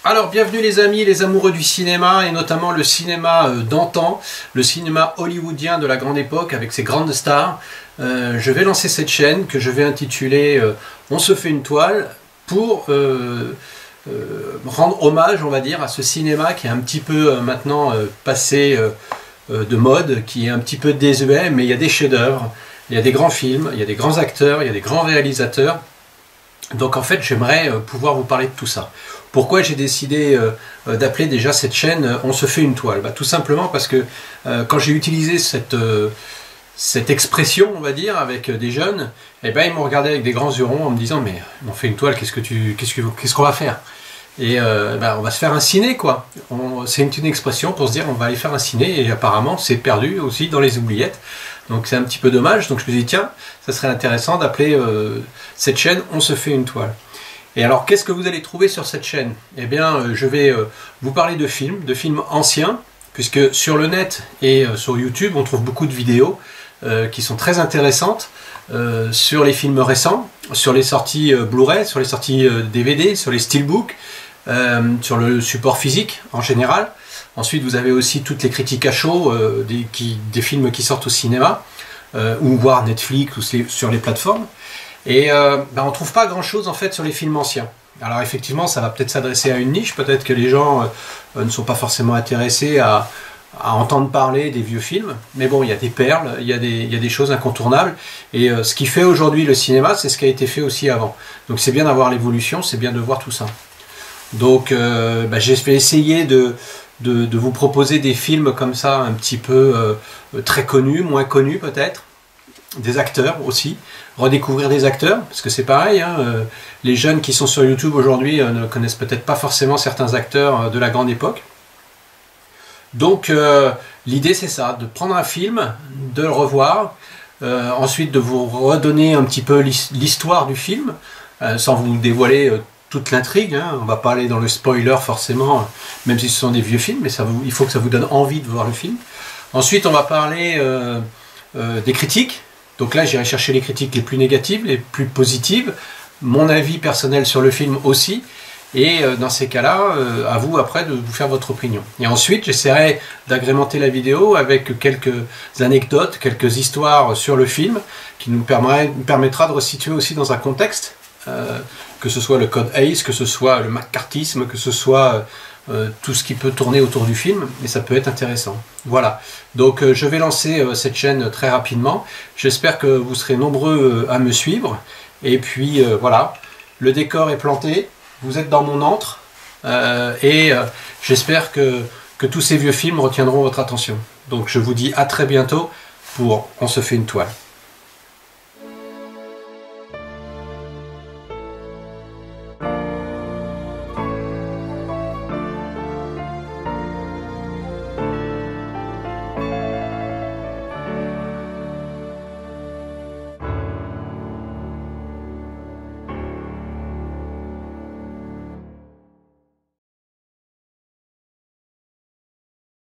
Alors, bienvenue les amis, les amoureux du cinéma, et notamment le cinéma d'antan, le cinéma hollywoodien de la grande époque avec ses grandes stars. Je vais lancer cette chaîne que je vais intituler On se fait une toile pour rendre hommage, on va dire, à ce cinéma qui est un petit peu maintenant passé de mode, qui est un petit peu désuet, mais il y a des chefs-d'œuvre, il y a des grands films, il y a des grands acteurs, il y a des grands réalisateurs. Donc en fait, j'aimerais pouvoir vous parler de tout ça. Pourquoi j'ai décidé d'appeler déjà cette chaîne On se fait une toile? Tout simplement parce que quand j'ai utilisé cette expression, on va dire, avec des jeunes, eh ben, ils m'ont regardé avec des grands yeux ronds en me disant « Mais on fait une toile, qu'est-ce qu'on va faire ?» Et on va se faire un ciné, quoi. C'est une expression pour se dire on va aller faire un ciné, et apparemment c'est perdu aussi dans les oubliettes. Donc c'est un petit peu dommage, donc je me suis dit tiens, ça serait intéressant d'appeler cette chaîne On se fait une toile. Et alors qu'est-ce que vous allez trouver sur cette chaîne? Eh bien je vais vous parler de films anciens, puisque sur le net et sur YouTube on trouve beaucoup de vidéos qui sont très intéressantes sur les films récents, sur les sorties Blu-ray, sur les sorties DVD, sur les steelbooks, sur le support physique en général. Ensuite, vous avez aussi toutes les critiques à chaud des films qui sortent au cinéma, ou voir Netflix, ou sur les plateformes. Et on ne trouve pas grand-chose en fait sur les films anciens. Alors effectivement, ça va peut-être s'adresser à une niche, peut-être que les gens ne sont pas forcément intéressés à entendre parler des vieux films. Mais bon, il y a des perles, il y a des choses incontournables. Et ce qui fait aujourd'hui le cinéma, c'est ce qui a été fait aussi avant. Donc c'est bien d'avoir l'évolution, c'est bien de voir tout ça. Donc je vais essayer de vous proposer des films comme ça, un petit peu très connus, moins connus peut-être, des acteurs aussi, redécouvrir des acteurs, parce que c'est pareil, hein, les jeunes qui sont sur YouTube aujourd'hui ne connaissent peut-être pas forcément certains acteurs de la grande époque. Donc l'idée c'est ça, de prendre un film, de le revoir, ensuite de vous redonner un petit peu l'histoire du film, sans vous dévoiler toute l'intrigue, hein. On va pas aller dans le spoiler forcément, même si ce sont des vieux films, mais il faut que ça vous donne envie de voir le film. Ensuite, on va parler des critiques. Donc là, j'irai chercher les critiques les plus négatives, les plus positives, mon avis personnel sur le film aussi, et dans ces cas-là, à vous après de vous faire votre opinion. Et ensuite, j'essaierai d'agrémenter la vidéo avec quelques anecdotes, quelques histoires sur le film, qui nous permettra de resituer aussi dans un contexte, que ce soit le code ACE, que ce soit le McCarthyisme, que ce soit tout ce qui peut tourner autour du film, et ça peut être intéressant. Voilà, donc je vais lancer cette chaîne très rapidement. J'espère que vous serez nombreux à me suivre, et puis voilà, le décor est planté, vous êtes dans mon antre, et j'espère que tous ces vieux films retiendront votre attention. Donc je vous dis à très bientôt pour On se fait une toile.